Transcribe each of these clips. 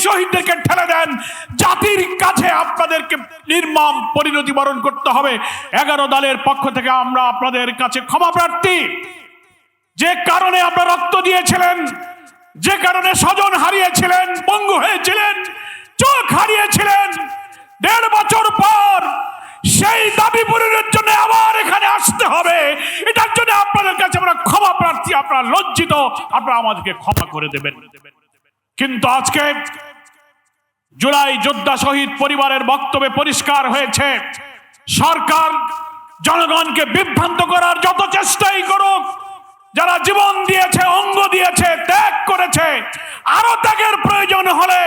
শহীদদেরকে ঠেলে দেন, জাতির কাছে আপনাদেরকে নির্মম পরিণতি বরণ করতে হবে। 11 দলের পক্ষ থেকে আমরা আপনাদের কাছে ক্ষমা প্রার্থী। যে কারণে আপনারা রক্ত দিয়েছিলেন, যে কারণে স্বজন হারিয়েছিলেন, পঙ্গু হয়েছিলেন, চোখ হারিয়েছিলেন, 1.5 বছর পর সেই দাবি পূরণের জন্য আবার এখানে আসতে হবে। এটার জন্য আপনাদের কাছে আমরা ক্ষমা প্রার্থী। আপনারা লজ্জিত, আপনারা আমাদেরকে ক্ষমা করে দেবেন। কিন্তু আজকে জুলাই যোদ্ধা শহীদ পরিবারের বক্তব্যে পরিষ্কার হয়েছে, সরকার জনগণকে বিভ্রান্ত করার যত চেষ্টাই করুক, যারা জীবন দিয়েছে, অঙ্গ দিয়েছে, ত্যাগ করেছে, আরো ত্যাগের প্রয়োজন হলে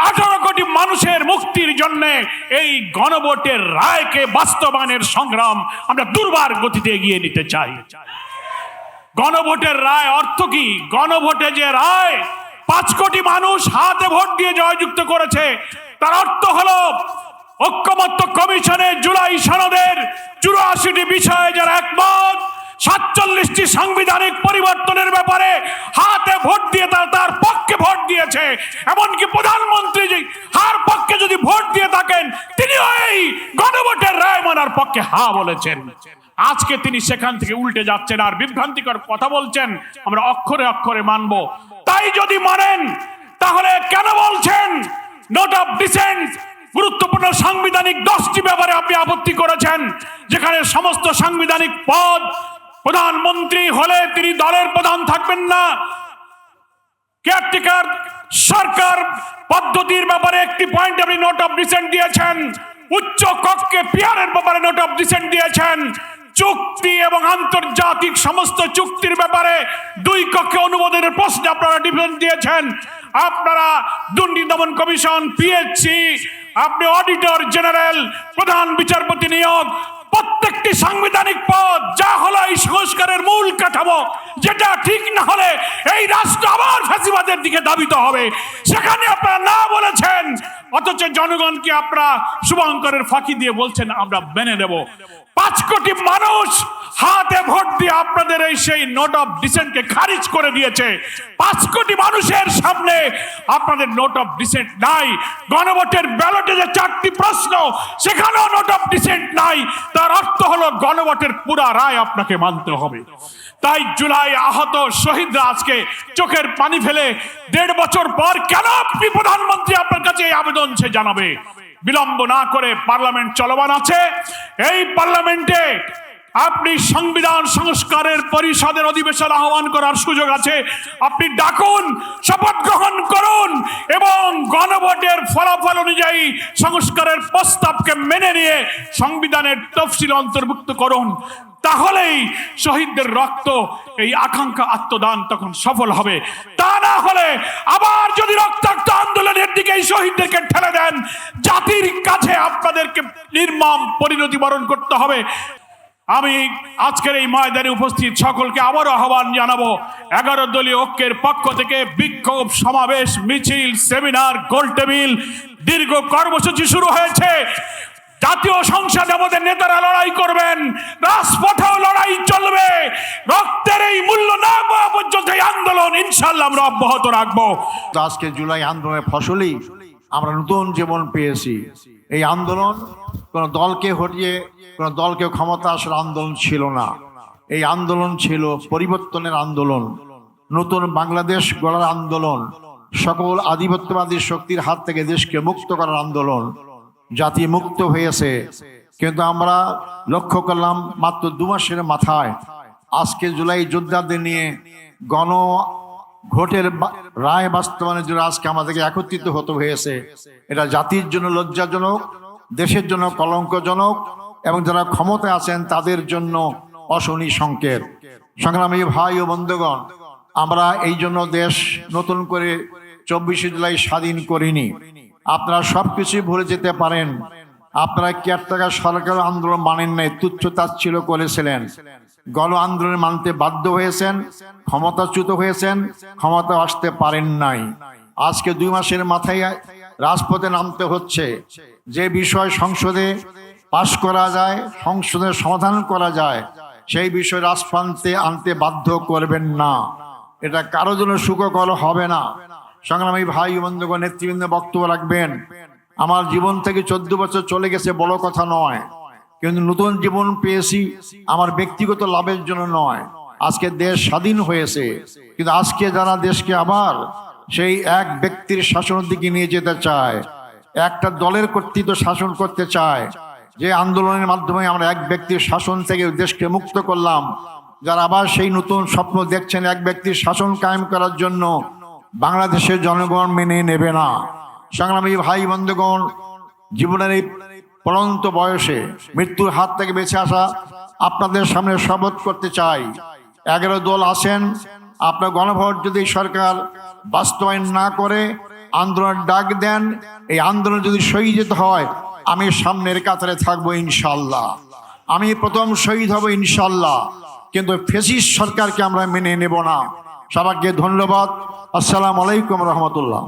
18 কোটি মানুষের মুক্তির জন্য এই গণভোটের রায়কে বাস্তবায়নের সংগ্রাম আমরা দুর্বার গতিতে এগিয়ে নিতে চাই। গণভোটের রায় অর্থ কি? গণভোটে যে রায় 5 কোটি মানুষ হাতে ভোট দিয়ে জয়যুক্ত করেছে, তার অর্থ হলো ঐক্যমত্য কমিশনের জুলাই সনদের 84টি বিষয়ে যারা একমত, 47টি সাংবিধানিক পরিবর্তনের ব্যাপারে হাতে ভোট দিয়ে তার পক্ষে ভোট দিয়েছে। এমনকি প্রধানমন্ত্রী হার পক্ষে যদি ভোট দিয়ে থাকেন, তিনিও এই গণভোটের রায় মানার পক্ষে হা বলেছেন। আজকে তিনি সেখান থেকে উল্টে যাচ্ছেন আর বিভ্রান্তিকর কথা বলছেন, আমরা অক্ষরে অক্ষরে মানব। তাই যদি মানেন, তাহলে কেন বলছেন নোট অফ ডিসেন্ট? গুরুত্বপূর্ণ সাংবিধানিক 10টি ব্যাপারে আপনি আপত্তি করেছেন, যেখানে সমস্ত সাংবিধানিক পদ, প্রধানমন্ত্রী হলে তিনি দলের প্রধান থাকবেন না, কেয়ারটেকার সরকার পদ্ধতির ব্যাপারে একটি পয়েন্ট আপনি নোট অফ ডিসেন্ট দিয়েছেন, উচ্চ কক্ষে পিয়ারের ব্যাপারে নোট অফ ডিসেন্ট দিয়েছেন, চুক্তি এবং আন্তর্জাতিক সমস্ত চুক্তির ব্যাপারে 2 কক্ষে অনুমোদনের প্রশ্নে আপনারা ডিফেন্স দিয়েছেন। আপনারা দুর্নীতি দমন কমিশন, পিএসসি, আপনি অডিটর জেনারেল, প্রধান বিচারপতি নিয়োগ, প্রত্যেকটি সাংবিধানিক পদ যা হলো এই সংস্কারের মূল কাঠামো, যেটা ঠিক না হলে এই রাষ্ট্র আবার ফ্যাসিবাদের দিকে ধাবিত হবে, সেখানে আপনারা না বলেছেন। অথচ জনগণকে আপনারা শুভঙ্করের ফাঁকি দিয়ে বলছেন আমরা মেনে নেব। 5 কোটি মানুষ হাতে ভোট দিয়ে আপনাদের এই সেই নোট অফ ডিসেন্টকে খারিজ করে দিয়েছে। 5 কোটি মানুষের সামনে আপনাদের নোট অফ ডিসেন্ট নাই। গণভোটের ব্যালটে যে 4টি প্রশ্ন, সেখানেও নোট অফ ডিসেন্ট নাই। তার অর্থ হলো গণভোটের পুরা রায় আপনাকে মানতে হবে। তাই জুলাই আহত শহীদরা আজকে চোখের পানি ফেলে 1.5 বছর পর কেন আপনি প্রধানমন্ত্রী আপনার কাছে এই আবেদন সে জানাবে? বিলম্ব না করে পার্লামেন্ট চলমান আছে, এই পার্লামেন্টে আপনি সংবিধান সংস্কারের পরিষদের অধিবেশন আহ্বান করার সুযোগ আছে। আপনি ডাকুন, শপথ গ্রহণ করুন এবং গণভোটের ফলাফল অনুযায়ী সংস্কারের প্রস্তাবকে মেনে নিয়ে সংবিধানের তফসিল অন্তর্ভুক্ত করুন। তাহলেই শহীদদের রক্ত, এই আকাঙ্ক্ষা আত্মদান তখন সফল হবে। তা না হলে আবার যদি রক্তাক্ত আন্দোলনের দিকে এই শহীদদেরকে ঠেলে দেন, জাতির কাছে আপনাদেরকে নির্মম পরিণতি বরণ করতে হবে। আমি আজকের এই ময়দানে উপস্থিত সকলকে আবারও আহ্বান জানাবো, 11 দলীয় ঐক্যের পক্ষ থেকে বিক্ষোভ, সমাবেশ, মিছিল, সেমিনার, গোলটেবিল, দীর্ঘ কর্মসূচি শুরু হয়েছে। জাতীয় সংসদে আমাদের নেতারা লড়াই করবেন, রাজপথেও লড়াই চলবে। রক্তের এই মূল্য না পাওয়া পর্যন্ত এই আন্দোলন ইনশাআল্লাহ আমরা অব্যাহত রাখবো। আজকে জুলাই আন্দোলনের ফসলেই আমরা নতুন জীবন পেয়েছি। এই আন্দোলন কোনো দলকে হটিয়ে কোনো দলকে ক্ষমতা আসার আন্দোলন ছিল না। এই আন্দোলন ছিল পরিবর্তনের আন্দোলন, নতুন বাংলাদেশ গড়ার আন্দোলন, সকল আধিপত্যবাদী শক্তির হাত থেকে দেশকে মুক্ত করার আন্দোলন। জাতি মুক্ত হয়েছে, কিন্তু আমরা লক্ষ্য করলাম মাত্র 2 মাসের মাথায় আজকে জুলাই যোদ্ধাদের নিয়ে গণভোটের রায় বাস্তবায়নের জন্য আজকে আমাদেরকে একত্রিত হতে হয়েছে। এটা জাতির জন্য লজ্জাজনক, দেশের জন্য কলঙ্কজনক এবং যারা ক্ষমতায় আছেন তাদের জন্য অশনি সংকেত। সংগ্রামী ভাই ও বন্ধুগণ, আমরা এই জন্য দেশ নতুন করে 24শে জুলাই স্বাধীন করিনি। আপনারা সবকিছুই ভুলে যেতে পারেন। আপনারা কেয়ারটেকার সরকার আন্দোলন মানেন নাই, তুচ্ছ-তাচ্ছিল্য করেছিলেন। গণ আন্দোলন মানতে বাধ্য হয়েছেন, ক্ষমতাচ্যুত হয়েছেন, ক্ষমতা আসতে পারেন নাই। আজকে 2 মাসের মাথায় রাজপথে নামতে হচ্ছে। যে বিষয় সংসদে পাশ করা যায়, সংসদের সমাধান করা যায়, সেই বিষয় রাজপথে আনতে বাধ্য করবেন না। এটা কারো জন্য সুখকর হবে না। সংগ্রামী ভাই বন্ধুগণ, নেতৃবৃন্দ বক্তব্য রাখবেন। আমার জীবন থেকে 14 বছর চলে গেছে, বড় কথা নয়, কিন্তু নতুন জীবন পেয়েছি আমার ব্যক্তিগত লাভের জন্য নয়। আজকে দেশ স্বাধীন হয়েছে, কিন্তু আজকে যারা দেশকে আবার সেই এক ব্যক্তির শাসনের দিকে নিয়ে যেতে চায়, একটা দলের কর্তৃত্ব শাসন করতে চায়, যে আন্দোলনের মাধ্যমে আমরা এক ব্যক্তির শাসন থেকে দেশকে মুক্ত করলাম, যারা আবার সেই নতুন স্বপ্ন দেখছেন এক ব্যক্তির শাসন কায়েম করার জন্য, বাংলাদেশের জনগণ মেনে নেবে না। সংগ্রামী ভাই বন্ধুগণ, জীবনের এই পরন্ত বয়সে মৃত্যুর হাত থেকে বেঁচে আসা আপনাদের সামনে শপথ করতে চাই। 11 দল আছেন, আপনার গণভোট যদি সরকার বাস্তবায়ন না করে আন্দোলনের ডাক দেন, এই আন্দোলন যদি শহীদ যেতে হয়, আমি সামনের কাতারে থাকবো ইনশাল্লাহ, আমি প্রথম শহীদ হব ইনশাল্লাহ, কিন্তু ফ্যাসিস্ট সরকারকে আমরা মেনে নেব না। সবাইকে ধন্যবাদ। আসসালামু আলাইকুম রহমতুল্লাহ।